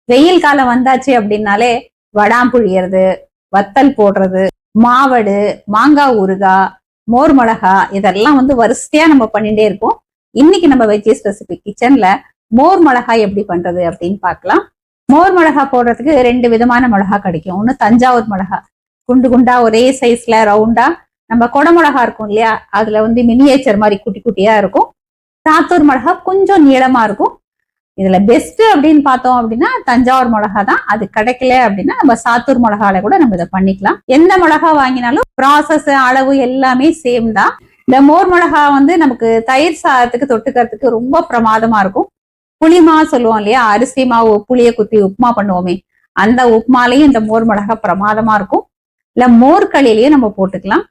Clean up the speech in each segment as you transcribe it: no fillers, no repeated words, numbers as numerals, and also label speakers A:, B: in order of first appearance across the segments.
A: வெயில் காலம் வந்தாச்சு அப்படின்னாலே வடாம் புழியறது, வத்தல் போடுறது, மாவடு, மாங்காய் ஊறுகாய், மோர் மிளகா இதெல்லாம் வந்து வரிசையா நம்ம பண்ணிட்டே இருக்கோம். இன்னைக்கு நம்ம வெஜ்ஜீஸ் ரெசிபி கிச்சன்ல மோர் மிளகாய் எப்படி பண்றது அப்படின்னு பார்க்கலாம். மோர் மிளகா போடுறதுக்கு 2 விதமான மிளகா கிடைக்கும். ஒண்ணு தஞ்சாவூர் மிளகா, குண்டு குண்டா ஒரே சைஸ்ல ரவுண்டா. நம்ம கொடை மிளகா இருக்கும் இல்லையா, அதுல வந்து மினியேச்சர் மாதிரி குட்டி குட்டியா இருக்கும். சாத்தூர் மிளகா கொஞ்சம் நீளமா இருக்கும். இதுல பெஸ்ட் அப்படின்னு பார்த்தோம் அப்படின்னா தஞ்சாவூர் மிளகா தான். அது கிடைக்கல அப்படின்னா நம்ம சாத்தூர் மிளகால கூட நம்ம இதை பண்ணிக்கலாம். எந்த மிளகா வாங்கினாலும் ப்ராசஸ் அளவு எல்லாமே சேம் தான். இந்த மோர் மிளகா வந்து நமக்கு தயிர் சாதத்துக்கு தொட்டுக்கிறதுக்கு ரொம்ப பிரமாதமா இருக்கும். புளிமா சொல்லுவோம் இல்லையா, அரிசி மாவு புளிய குத்தி உப்புமா பண்ணுவோமே, அந்த உப்புமாலையும் இந்த மோர் மிளகா பிரமாதமா இருக்கும். இல்ல மோர் களிலையும் நம்ம போட்டுக்கலாம்.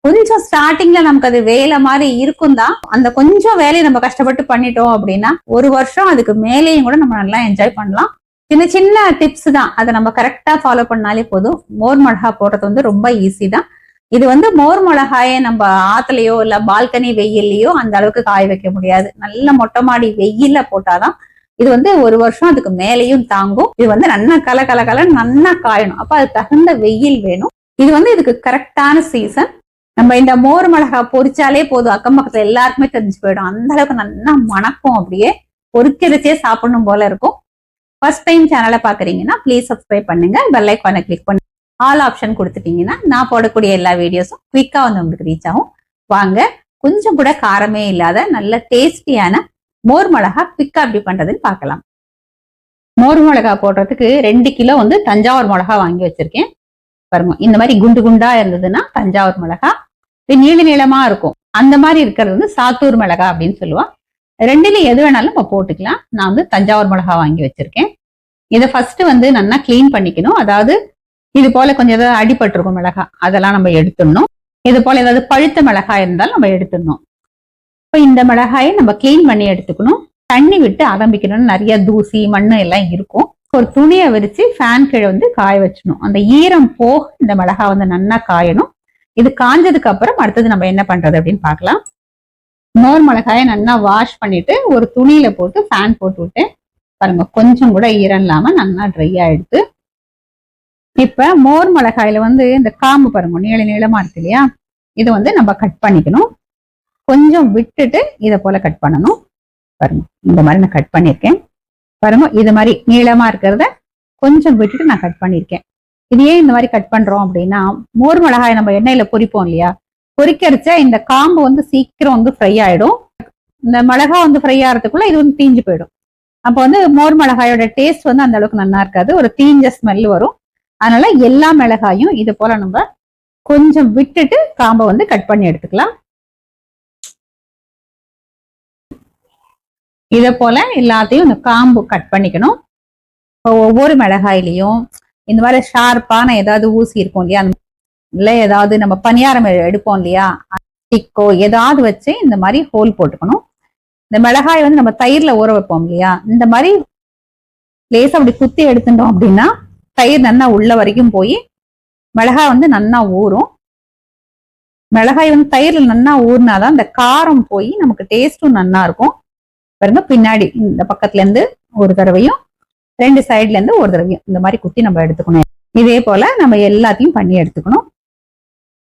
A: கொஞ்சம் ஸ்டார்டிங்ல நமக்கு அது வேலை மாதிரி இருக்கும் தான். அந்த கொஞ்சம் வேலையை நம்ம கஷ்டப்பட்டு பண்ணிட்டோம் அப்படின்னா 1 வருஷம் அதுக்கு மேலேயும் கூட நம்ம நல்லா என்ஜாய் பண்ணலாம். சின்ன சின்ன டிப்ஸ் தான், அதை நம்ம கரெக்டா ஃபாலோ பண்ணாலே போதும். மோர் மிளகா போடுறது வந்து ரொம்ப ஈஸி தான். இது வந்து மோர் மிளகாயை நம்ம ஆத்துலயோ இல்ல பால்கனி வெயில்லையோ அந்த அளவுக்கு காய வைக்க முடியாது. நல்ல மொட்டை மாடி வெயில்ல போட்டாதான் இது வந்து 1 வருஷம் அதுக்கு மேலேயும் தாங்கும். இது வந்து நல்லா கல நல்லா காயணும். அப்ப அது தகுந்த வெயில் வேணும். இது வந்து இதுக்கு கரெக்டான சீசன். நம்ம இந்த மோர் மிளகா பொரிச்சாலே போதும், அக்கம் பக்கத்துல எல்லாருக்குமே தெரிஞ்சு போயிடும். அந்த அளவுக்கு நல்லா மணக்கும். அப்படியே பொரிக்கிறச்சே சாப்பிடணும் போல இருக்கும். ஃபர்ஸ்ட் டைம் சேனலை பாக்குறீங்கன்னா ப்ளீஸ் சப்ஸ்கிரைப் பண்ணுங்க, பெல் ஐகானை கிளிக் பண்ணி ஆல் ஆப்ஷன் கொடுத்துட்டீங்கன்னா நான் போடக்கூடிய எல்லா வீடியோஸும் குயிக்கா வந்து உங்களுக்கு ரீச் ஆகும். வாங்க, கொஞ்சம் கூட காரமே இல்லாத நல்ல டேஸ்டியான மோர் மிளகா குயிக்கா எப்படி பண்றதுன்னு பார்க்கலாம். மோர் மிளகா போடுறதுக்கு 2 கிலோ வந்து தஞ்சாவூர் மிளகா வாங்கி வச்சிருக்கேன். பாருங்க, இந்த மாதிரி குண்டு குண்டா இருந்ததுன்னா தஞ்சாவூர் மிளகா. இது நீள நீளமா இருக்கும். அந்த மாதிரி இருக்கிறது வந்து சாத்தூர் மிளகா அப்படின்னு சொல்லுவா. 2ல எது வேணாலும் நம்ம போட்டுக்கலாம். நான் வந்து தஞ்சாவூர் மிளகா வாங்கி வச்சிருக்கேன். இதை ஃபர்ஸ்ட் வந்து நல்லா கிளீன் பண்ணிக்கணும். அதாவது இது போல கொஞ்சம் ஏதாவது அடிபட்டிருக்கும் மிளகா, அதெல்லாம் நம்ம எடுத்துடணும். இது போல ஏதாவது பழுத்த மிளகாய் இருந்தாலும் நம்ம எடுத்துடணும். இப்போ இந்த மிளகாயை நம்ம கிளீன் பண்ணி எடுத்துக்கணும். தண்ணி விட்டு ஆரம்பிக்கணும்னு நிறைய தூசி மண்ணு எல்லாம் இருக்கும். ஒரு துணியை விரிச்சு ஃபேன் கீழே வந்து காய வச்சணும். அந்த ஈரம் போக இந்த மிளகா வந்து நல்லா காயணும். இது காஞ்சதுக்கு அப்புறம் அடுத்தது நம்ம என்ன பண்றது அப்படின்னு பார்க்கலாம். மோர் மிளகாயை நல்லா வாஷ் பண்ணிட்டு ஒரு துணியில போட்டு ஃபேன் போட்டு விட்டேன். பாருங்க, கொஞ்சம் கூட ஈரம் இல்லாம நல்லா ட்ரை ஆயிடுது. இப்ப மோர் மிளகாயில வந்து இந்த காம்பு பாருங்க நீள நீளமா இருக்கு இல்லையா, இது வந்து நம்ம கட் பண்ணிக்கணும். கொஞ்சம் விட்டுட்டு இதை போல கட் பண்ணணும். பாருங்க, இந்த மாதிரி நான் கட் பண்ணியிருக்கேன். பாருங்க, இது மாதிரி நீளமா இருக்கிறத கொஞ்சம் விட்டுட்டு நான் கட் பண்ணியிருக்கேன். இது ஏன் இந்த மாதிரி கட் பண்றோம் அப்படின்னா, மோர் மிளகாய் நம்ம எண்ணெயில பொரிப்போம் இல்லையா, பொரிக்கிறச்ச இந்த காம்பு வந்து சீக்கிரம் வந்து ஃப்ரை ஆயிடும். இந்த மிளகா வந்து ஃப்ரை ஆகிறதுக்குள்ள இது வந்து தீஞ்சு போயிடும். அப்போ வந்து மோர் மிளகாயோட டேஸ்ட் வந்து அந்த அளவுக்கு நல்லா இருக்காது, ஒரு தீஞ்ச ஸ்மெல் வரும். அதனால எல்லா மிளகாயும் இது போல நம்ம கொஞ்சம் விட்டுட்டு காம்பை வந்து கட் பண்ணி எடுத்துக்கலாம். இதை போல எல்லாத்தையும் இந்த காம்பு கட் பண்ணிக்கணும். ஒவ்வொரு மிளகாயிலையும் இந்த மாதிரி ஷார்ப்பான ஏதாவது ஊசி இருக்கும் இல்லையா, இல்ல ஏதாவது நம்ம பணியாரம் எடுப்போம் இல்லையா, டிக்கோ ஏதாவது வச்சு இந்த மாதிரி ஹோல் போட்டுக்கணும். இந்த மிளகாய் வந்து நம்ம தயிர்ல ஊற வைப்போம் இல்லையா, இந்த மாதிரி லேசா அப்படி குத்தி எடுத்துட்டோம் அப்படின்னா தயிர் நல்லா உள்ள வரைக்கும் போய் மிளகாய் வந்து நல்லா ஊறும். மிளகாய் வந்து தயிர்ல நல்லா ஊறினாதான் இந்த காரம் போய் நமக்கு டேஸ்டும் நல்லா இருக்கும். பாருங்க, பின்னாடி இந்த பக்கத்துல இருந்து ஒரு தடவையும் 2 சைட்ல இருந்து ஒரு தடவையும் இந்த மாதிரி குத்தி நம்ம எடுத்துக்கணும். இதே போல நம்ம எல்லாத்தையும் பண்ணி எடுத்துக்கணும்.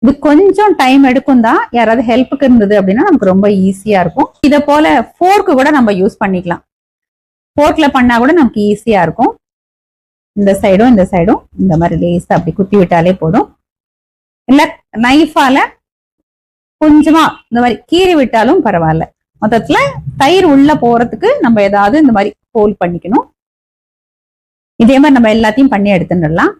A: இது கொஞ்சம் டைம் எடுக்கும் தான். யாராவது ஹெல்ப்புக்கு இருந்தது அப்படின்னா நமக்கு ரொம்ப ஈஸியா இருக்கும். இதை போல ஃபோர்க்கு கூட நம்ம யூஸ் பண்ணிக்கலாம். ஃபோர்க்ல பண்ணா கூட நமக்கு ஈஸியா இருக்கும். இந்த சைடும் இந்த சைடும் இந்த மாதிரி லேசா அப்படி குத்தி விட்டாலே போதும். இல்ல நைஃபால கொஞ்சமா இந்த மாதிரி கீறி விட்டாலும் பரவாயில்ல. மொத்தத்துல தயிர் உள்ள போறதுக்கு நம்ம ஏதாவது இந்த மாதிரி ஹோல் பண்ணிக்கணும். இதே மாதிரி நம்ம எல்லாத்தையும் பண்ணி எடுத்துடலாம்.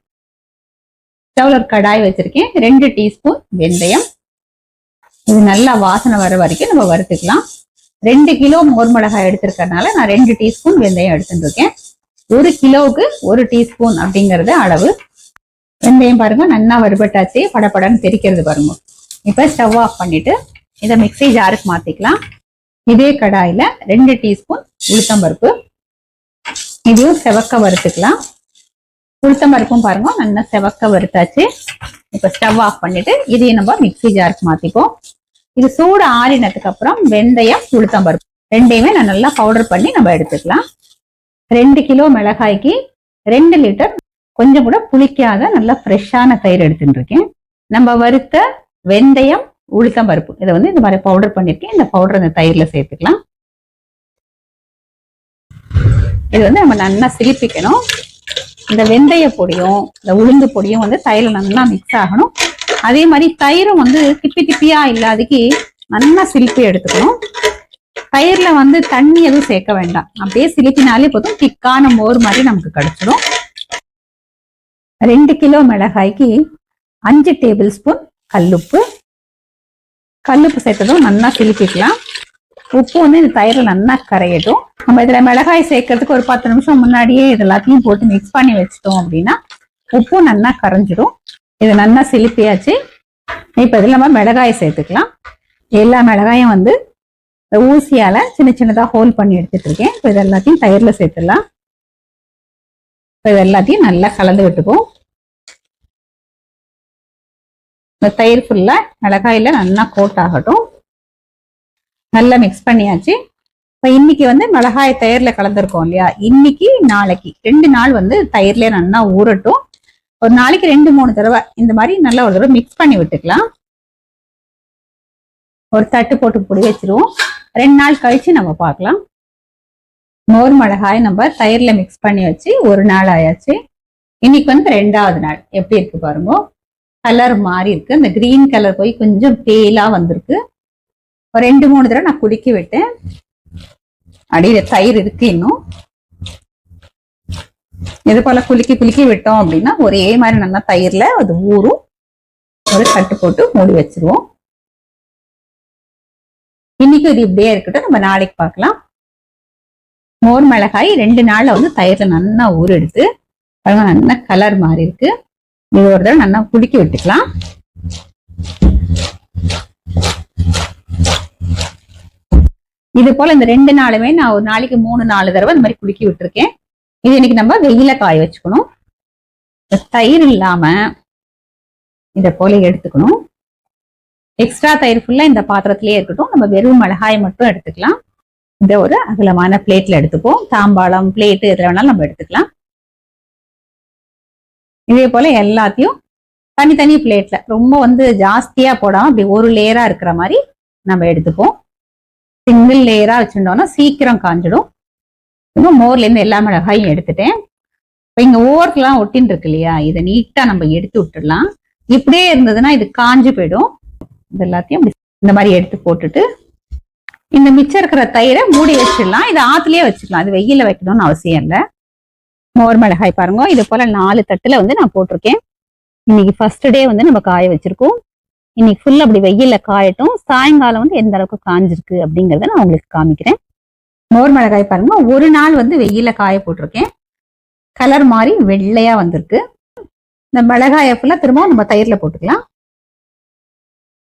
A: ஸ்டவ்ல ஒரு கடாய் வச்சிருக்கேன். 2 டீஸ்பூன் வெந்தயம். இது நல்லா வாசனை வர வரைக்கும் நம்ம வறுத்துக்கலாம். 2 கிலோ மோர் மிளகாய் எடுத்திருக்கறனால நான் 2 டீஸ்பூன் வெந்தயம் எடுத்துட்டு இருக்கேன். 1 கிலோவுக்கு 1 டீஸ்பூன் அப்படிங்கறது அளவு. வெந்தயம் பாருங்க நல்லா வறுபட்டாச்சு, படப்படன்னு தெரிக்கிறது பாருங்க. இப்ப ஸ்டவ் ஆஃப் பண்ணிட்டு இதை மிக்ஸி ஜாருக்கு மாத்திக்கலாம். இதே கடாயில 2 டீஸ்பூன் உளுத்தம்பருப்பு, இதையும் செவக்க வறுத்துக்கலாம். உளுத்தம்பருப்பும் பாருங்க நல்லா செவக்க வறுத்தாச்சு. இப்ப ஸ்டவ் ஆஃப் பண்ணிட்டு இதையும் நம்ம மிக்ஸி ஜாருக்கு மாத்திப்போம். இது சூடு ஆறினதுக்கு அப்புறம் வெந்தயம் உளுத்தம்பருப்பு 2யுமே நான் நல்லா பவுடர் பண்ணி நம்ம எடுத்துக்கலாம். 2 கிலோ மிளகாய்க்கு 2 லிட்டர் கொஞ்சம் கூட புளிக்காத நல்லா ஃப்ரெஷ்ஷான தயிர் எடுத்துட்டு இருக்கேன். நம்ம வறுத்த வெந்தயம், உளுத்தம் பருப்பு இதை வந்து இந்த மாதிரி பவுடர் பண்ணிருக்கேன். இந்த பவுடர் இந்த தயிர்ல சேர்த்துக்கலாம். இது வந்து நம்ம நல்லா சிலிப்பிக்கணும். இந்த வெந்தய பொடியும் இந்த உளுந்து பொடியும் வந்து தயிர்ல நல்லா மிக்ஸ் ஆகணும். அதே மாதிரி தயிரும் வந்து திப்பி திப்பியா இல்லாதக்கு நல்லா சிலிப்பி எடுத்துக்கணும். தயிர்ல வந்து தண்ணி எதுவும் சேர்க்க வேண்டாம், அப்படியே சிலிப்பினாலே போதும், திக்கான மோர் மாதிரி நமக்கு கிடைச்சிடும். 2 கிலோ மிளகாய்க்கு 5 டேபிள் ஸ்பூன் கல்லுப்பு. கல்லுப்பு சேர்த்ததும் நல்லா சிலிப்பிக்கலாம். உப்பு வந்து இந்த தயிர்ல நல்லா கரையட்டும். நம்ம இதுல மிளகாய் சேர்க்கறதுக்கு ஒரு 10 நிமிஷம் முன்னாடியே இது எல்லாத்தையும் போட்டு மிக்ஸ் பண்ணி வச்சிட்டோம் அப்படின்னா உப்பும் நல்லா கரைஞ்சிடும். இது நல்லா சிலிப்பியாச்சு. இப்ப இதுல நம்ம மிளகாய் சேர்த்துக்கலாம். எல்லா மிளகாயும் வந்து ஊசியால சின்ன சின்னதா ஹோல் பண்ணி எடுத்துட்டு இருக்கேன். இப்போ இது எல்லாத்தையும் தயிர்ல சேர்த்துடலாம். இப்போ இது எல்லாத்தையும் நல்லா கலந்து விட்டுப்போம். இந்த தயிர் ஃபுல்லா மிளகாயில நல்லா கோட் ஆகட்டும். நல்லா மிக்ஸ் பண்ணியாச்சு. இப்போ இன்னைக்கு வந்து மிளகாய் தயிர்ல கலந்துருக்கோம் இல்லையா, இன்னைக்கு நாளைக்கு 2 நாள் வந்து தயிர்ல நல்லா ஊறட்டும். ஒரு நாளைக்கு 2-3 தடவை இந்த மாதிரி நல்லா ஒரு தடவை மிக்ஸ் பண்ணி விட்டுக்கலாம். ஒரு தட்டு போட்டு பொடி வச்சிருவோம். 2 நாள் கழிச்சு நம்ம பார்க்கலாம். மோர் மிளகாய் நம்ம தயிர்ல மிக்ஸ் பண்ணி வச்சு 1 நாள் ஆயாச்சு. இன்னைக்கு வந்து 2வது நாள். எப்படி இருக்கு பாருங்க, கலர் மாறி இருக்கு. இந்த கிரீன் கலர் போய் கொஞ்சம் பேலா வந்திருக்கு. ஒரு 2-3 தடவை நான் குலுக்கி விட்டேன். அடியில தயிர் இருக்கு இன்னும். இது போல குலுக்கி குலுக்கி விட்டோம் அப்படின்னா ஒரே மாதிரி நல்லா தயிர்ல அது ஊறும். ஒரு தட்டு போட்டு மூடி வச்சிருவோம். இன்னைக்கு இது இப்படியே இருக்கட்டும், நம்ம நாளைக்கு பார்க்கலாம். மோர் மிளகாய் 2 நாள்ல வந்து தயிர்ல நல்லா ஊற எடுத்து நல்லா கலர் மாறி இருக்கு. இது ஒரு தடவை நல்லா குலுக்கி விட்டுக்கலாம். இது போல இந்த 2 நாளுமே நான் ஒரு நாளைக்கு 3-4 தடவை இந்த மாதிரி குலுக்கி விட்டுருக்கேன். இது இன்னைக்கு நம்ம வெயில காய வச்சுக்கணும். தயிர் இல்லாம இதை போல எடுத்துக்கணும். எக்ஸ்ட்ரா தயிர் ஃபுல்லா இந்த பாத்திரத்திலேயே இருக்கட்டும். நம்ம வெறும் மிளகாய் மட்டும் எடுத்துக்கலாம். இந்த ஒரு அகலமான பிளேட்ல எடுத்துப்போம். தாம்பாளம், பிளேட்டு எதுல வேணாலும் நம்ம எடுத்துக்கலாம். இதே போல எல்லாத்தையும் தனித்தனி பிளேட்ல ரொம்ப வந்து ஜாஸ்தியா போடாம அப்படி ஒரு லேயரா இருக்கிற மாதிரி நம்ம எடுத்துப்போம். சிங்கிள் லேயரா வச்சுட்டோம்னா சீக்கிரம் காஞ்சிடும். இன்னும் மோர்ல இருந்து எல்லா மிளகாயும் எடுத்துட்டேன். இப்ப இங்க ஓரத்துலாம் ஒட்டின்னு இருக்கு இல்லையா, இதை நீட்டா நம்ம எடுத்து விட்டுடலாம். இப்படியே இருந்ததுன்னா இது காஞ்சு போயிடும். இது எல்லாத்தையும் இந்த மாதிரி எடுத்து போட்டுட்டு இந்த மிச்சம் இருக்கிற தயிரை மூடி வச்சிடலாம். இது ஆத்துலயே வச்சுக்கலாம், அது வெயில வைக்கணும்னு அவசியம் இல்லை. மோர் மிளகாய் பாருங்க, இது போல 4 தட்டுல வந்து நான் போட்டிருக்கேன். இன்னைக்கு ஃபர்ஸ்ட் டே வந்து நம்ம காய வச்சிருக்கோம். இன்னைக்கு ஃபுல்லா அப்படி வெயில காயட்டும். சாயங்காலம் வந்து எந்த அளவுக்கு காஞ்சிருக்கு அப்படிங்கறத நான் உங்களுக்கு காமிக்கிறேன். மோர் மிளகாய் பாருங்க, 1 நாள் வந்து வெயில காய போட்டிருக்கேன். கலர் மாதிரி வெள்ளையா வந்திருக்கு. இந்த மிளகாயை ஃபுல்லா திரும்ப நம்ம தயிர்ல போட்டுக்கலாம்.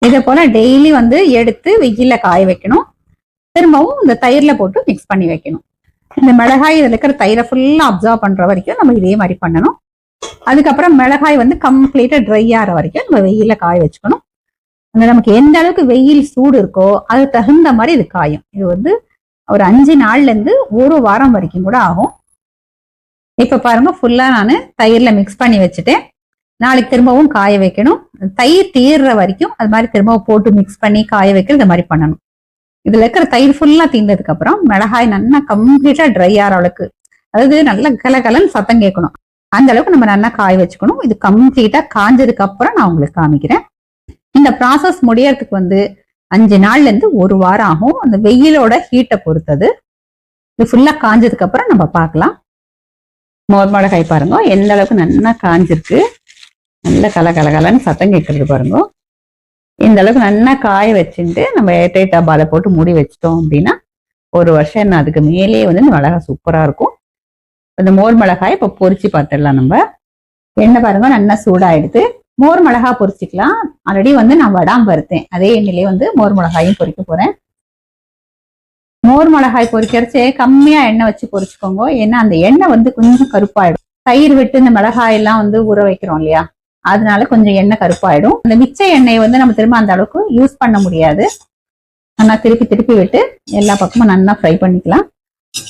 A: இதை போல டெய்லி வந்து எடுத்து வெயில காய வைக்கணும். திரும்பவும் இந்த தயிர்ல போட்டு மிக்ஸ் பண்ணி வைக்கணும். இந்த மிளகாய் இதுல இருக்கிற தயிரை ஃபுல்லா அப்சர்வ் பண்ற வரைக்கும் நம்ம இதே மாதிரி பண்ணணும். அதுக்கப்புறம் மிளகாய் வந்து கம்ப்ளீட்டா ட்ரை ஆகிற வரைக்கும் நம்ம வெயில காய வச்சுக்கணும். அந்த நமக்கு எந்த அளவுக்கு வெயில் சூடு இருக்கோ அது தகுந்த மாதிரி இது காயும். இது வந்து ஒரு 5 நாள்ல இருந்து 1 வாரம் வரைக்கும் கூட ஆகும். இப்ப பாருங்க, ஃபுல்லா நான் தயிர்ல மிக்ஸ் பண்ணி வச்சுட்டேன். நாளைக்கு திரும்பவும் காய வைக்கணும். தயிர் தீர்ற வரைக்கும் அது மாதிரி திரும்பவும் போட்டு மிக்ஸ் பண்ணி காய வைக்கிறது இந்த மாதிரி பண்ணணும். இதுல இருக்கிற தயிர் ஃபுல்லா தீர்ந்ததுக்கு அப்புறம் மிளகாய் நல்லா கம்ப்ளீட்டா ட்ரை ஆகிற அளவுக்கு, அதாவது நல்லா கலகலன்னு சத்தம் கேட்கணும், அந்த அளவுக்கு நம்ம நல்லா காய வச்சுக்கணும். இது கம்ப்ளீட்டா காஞ்சதுக்கு அப்புறம் நான் உங்களுக்கு காமிக்கிறேன். இந்த ப்ராசஸ் முடியறதுக்கு வந்து 5 நாள்ல இருந்து 1 வாரம் ஆகும். அந்த வெயிலோட ஹீட்டை பொறுத்தது. இது ஃபுல்லா காஞ்சதுக்கு அப்புறம் நம்ம பார்க்கலாம். மோர் மிளகாய் பாருங்க எந்த அளவுக்கு நல்லா காஞ்சிருக்கு. நல்ல கலகலன்னு சத்தம் கேட்கறது பாருங்க. இந்த அளவுக்கு நல்லா காய வச்சுட்டு நம்ம ஏர்டைட் டப்பால போட்டு மூடி வச்சிட்டோம் அப்படின்னா 1 வருஷம் என்ன அதுக்கு மேலேயே வந்து இந்த மிளகாய் சூப்பரா இருக்கும். இந்த மோர் மிளகாய் இப்ப பொரிச்சு பார்த்துடலாம். நம்ம எண்ணெய் பாருங்க நல்லா சூடாயிடுது. மோர் மிளகாய் பொரிச்சிக்கலாம். ஆல்ரெடி வந்து நான் வடாம் வறுத்தேன். அதே எண்ணெயிலே வந்து மோர் மிளகாயும் பொரிக்க போறேன். மோர் மிளகாய் பொரிக்கிறச்சே கம்மியா எண்ணெய் வச்சு பொரிச்சுக்கோங்க. ஏன்னா அந்த எண்ணெய் வந்து கொஞ்சம் கருப்பாயிடும். தயிர் விட்டு இந்த மிளகாய் எல்லாம் வந்து ஊற வைக்கிறோம் இல்லையா, அதனால கொஞ்சம் எண்ணெய் கருப்பாயிடும். அந்த மிச்ச எண்ணெயை வந்து நம்ம திரும்ப அந்த அளவுக்கு யூஸ் பண்ண முடியாது. நல்லா திருப்பி விட்டு எல்லா பக்கமும் நல்லா ஃப்ரை பண்ணிக்கலாம்.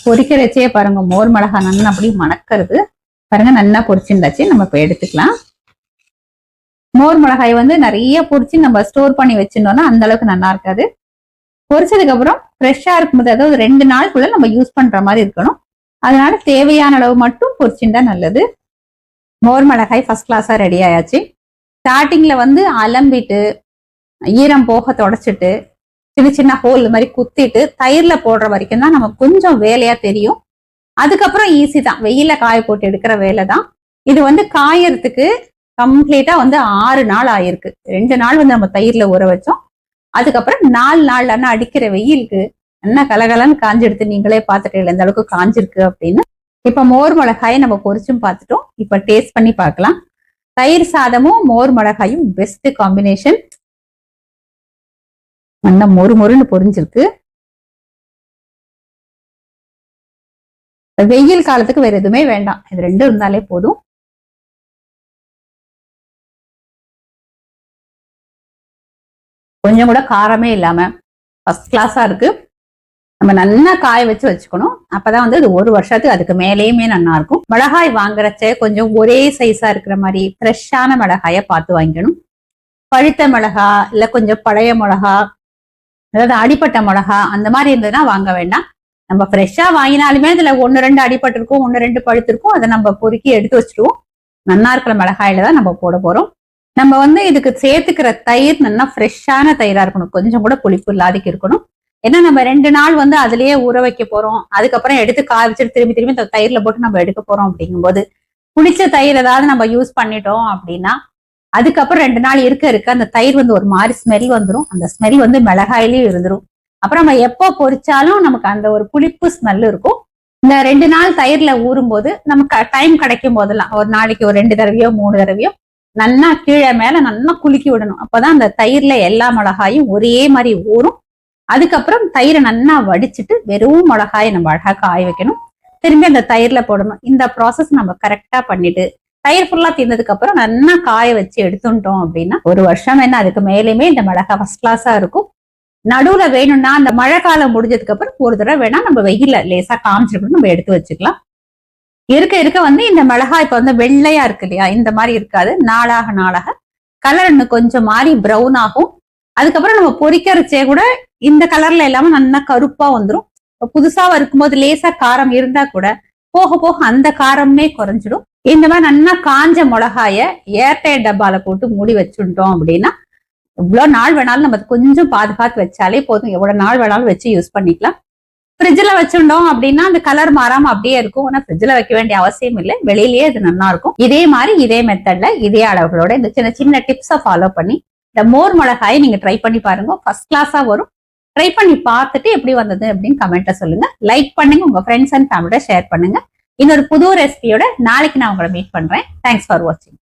A: பொரிக்கிறச்சே பாருங்க மோர் மிளகாய் நல்லா அப்படி மணக்கிறது. பாருங்க நல்லா பொரிச்சிருந்தாச்சு. நம்ம இப்ப எடுத்துக்கலாம். மோர் மிளகாய் வந்து நிறைய பொரிச்சு நம்ம ஸ்டோர் பண்ணி வச்சிருந்தோம்னா அந்த அளவுக்கு நல்லா இருக்காது. பொரிச்சதுக்கு அப்புறம் ஃப்ரெஷ்ஷா இருக்கும்போது, அதாவது 2 நாளுக்குள்ள நம்ம யூஸ் பண்ற மாதிரி இருக்கணும். அதனால தேவையான அளவு மட்டும் பொரிச்சுட்டா நல்லது. மோர் மிளகாய் ஃபர்ஸ்ட் கிளாஸா ரெடி ஆயாச்சு. ஸ்டார்டிங்ல வந்து அலம்பிட்டு ஈரம் போக தொடச்சிட்டு சின்ன சின்ன ஹோல் மாதிரி குத்திட்டு தயிர்ல போடுற வரைக்கும் தான் நமக்கு கொஞ்சம் வேலையா தெரியும். அதுக்கப்புறம் ஈஸி தான், வெயில காய போட்டு எடுக்கிற வேலை தான். இது வந்து காயறதுக்கு கம்ப்ளீட்டா வந்து 6 நாள் ஆயிருக்கு. 2 நாள் வந்து நம்ம தயிர்ல ஊற வச்சோம். அதுக்கப்புறம் 4 நாள் அடிக்கிற வெயிலுக்கு என்ன கலகலன்னு காஞ்செடுத்து நீங்களே பார்த்துட்டு எந்த அளவுக்கு காஞ்சிருக்கு அப்படின்னு. இப்ப மோர் மிளகாயை நம்ம பொரிச்சும் பார்த்துட்டோம். இப்ப டேஸ்ட் பண்ணி பார்க்கலாம். தயிர் சாதமும் மோர் மிளகாயும் பெஸ்ட் காம்பினேஷன். நல்லா மொறு மொறுன்னு பொரிஞ்சிருக்கு. வெயில் காலத்துக்கு வேற எதுவுமே வேண்டாம், இது 2 இருந்தாலே போதும். கொஞ்சம் கூட காரமே இல்லாம ஃபர்ஸ்ட் கிளாஸா இருக்கு. நம்ம நல்லா காய வச்சு வச்சுக்கணும். அப்பதான் வந்து அது 1 வருஷத்துக்கு அதுக்கு மேலேயுமே நல்லா இருக்கும். மிளகாய் வாங்குறச்ச கொஞ்சம் ஒரே சைஸா இருக்கிற மாதிரி ஃப்ரெஷ்ஷான மிளகாய பார்த்து வாங்கிக்கணும். பழுத்த மிளகா இல்ல கொஞ்சம் பழைய மிளகா, அதாவது அடிப்பட்ட மிளகா அந்த மாதிரி இருந்ததுன்னா வாங்க வேண்டாம். நம்ம ஃப்ரெஷ்ஷா வாங்கினாலுமே இதுல 1-2 அடிப்பட்டு இருக்கும், 1-2 பழுத்து இருக்கும். அதை நம்ம பொறுக்கி எடுத்து வச்சுருவோம். நல்லா இருக்கிற மிளகாயில தான் நம்ம போட போறோம். நம்ம வந்து இதுக்கு சேர்த்துக்கிற தயிர் நல்லா ஃப்ரெஷ்ஷான தயிரா இருக்கணும், கொஞ்சம் கூட புளிப்பு இல்லாதக்கு இருக்கணும். ஏன்னா நம்ம 2 நாள் வந்து அதுலயே ஊற வைக்க போறோம். அதுக்கப்புறம் எடுத்து காய வச்சுட்டு திரும்பி திரும்பி தயிர்ல போட்டு நம்ம எடுக்க போறோம். அப்படிங்கும்போது புளிச்ச தயிர் ஏதாவது நம்ம யூஸ் பண்ணிட்டோம் அப்படின்னா அதுக்கப்புறம் 2 நாள் இருக்க அந்த தயிர் வந்து ஒரு மாதிரி ஸ்மெல் வந்துடும். அந்த ஸ்மெல் வந்து மிளகாயிலயும் இருந்துரும். அப்புறம் நம்ம எப்போ பொரிச்சாலும் நமக்கு அந்த ஒரு புளிப்பு ஸ்மெல் இருக்கும். இந்த 2 நாள் தயிர்ல ஊறும் போது நமக்கு டைம் கிடைக்கும் போதெல்லாம் ஒரு நாளைக்கு ஒரு 2 தடவையோ 3 தடவையோ நல்லா கீழே மேல நல்லா குலுக்கி விடணும். அப்பதான் அந்த தயிர்ல எல்லா மிளகாயும் ஒரே மாதிரி ஊறும். அதுக்கப்புறம் தயிரை நல்லா வடிச்சிட்டு வெறும் மிளகாயை நம்ம அழகா காய வைக்கணும். திரும்பி அந்த தயிர்ல போடணும். இந்த ப்ராசஸ் நம்ம கரெக்டா பண்ணிட்டு தயிர் ஃபுல்லா தீர்ந்ததுக்கு அப்புறம் நல்லா காய வச்சு எடுத்துட்டோம் அப்படின்னா 1 வருஷம் என்ன அதுக்கு மேலேயுமே இந்த மிளகாய் ஃபர்ஸ்ட் கிளாஸா இருக்கும். நடுவுல வேணும்னா அந்த மழை காலம் முடிஞ்சதுக்கு அப்புறம் ஒரு தடவை வேணா நம்ம வெயில லேசா காமிச்சிருக்கணும், நம்ம எடுத்து வச்சுக்கலாம். இருக்க வந்து இந்த மிளகாய் இப்ப வந்து வெள்ளையா இருக்கு இல்லையா, இந்த மாதிரி இருக்காது. நாளாக நாளாக கலர் இன்னும் கொஞ்சம் மாறி பிரவுன் ஆகும். அதுக்கப்புறம் நம்ம பொரிக்கிறச்சே கூட இந்த கலர்ல இல்லாம நல்லா கருப்பா வந்துடும். புதுசா இருக்கும்போது லேசா காரம் இருந்தா கூட போக போக அந்த காரமே குறைஞ்சிடும். இந்த மாதிரி நல்லா காஞ்ச மிளகாய ஏர்டைட் டப்பால போட்டு மூடி வச்சுட்டோம் அப்படின்னா இவ்வளவு நாள் வேணாலும் நம்ம கொஞ்சம் பாதுகாத்து வச்சாலே போதும். எவ்வளவு நாள் வேணாலும் வச்சு யூஸ் பண்ணிக்கலாம். ஃப்ரிட்ஜ்ல வச்சுட்டோம் அப்படின்னா அந்த கலர் மாறாம அப்படியே இருக்கும். ஆனா ஃப்ரிட்ஜ்ல வைக்க வேண்டிய அவசியம் இல்லை, வெளியிலேயே அது நல்லா இருக்கும். இதே மாதிரி இதே மெத்தட்ல இதே அளவுகளோட இந்த சின்ன சின்ன டிப்ஸை ஃபாலோ பண்ணி இந்த மோர் மிளகாயை நீங்க ட்ரை பண்ணி பாருங்க. ஃபர்ஸ்ட் கிளாஸா வரும். ட்ரை பண்ணி பார்த்துட்டு எப்படி வந்தது அப்படின்னு கமெண்ட்ல சொல்லுங்க. லைக் பண்ணுங்க, உங்க ஃப்ரெண்ட்ஸ் அண்ட் ஃபேமிலியோட ஷேர் பண்ணுங்க. இன்னொரு புது ரெசிபியோட நாளைக்கு நான் உங்களை மீட் பண்றேன். தேங்க்ஸ் ஃபார் வாட்சிங்.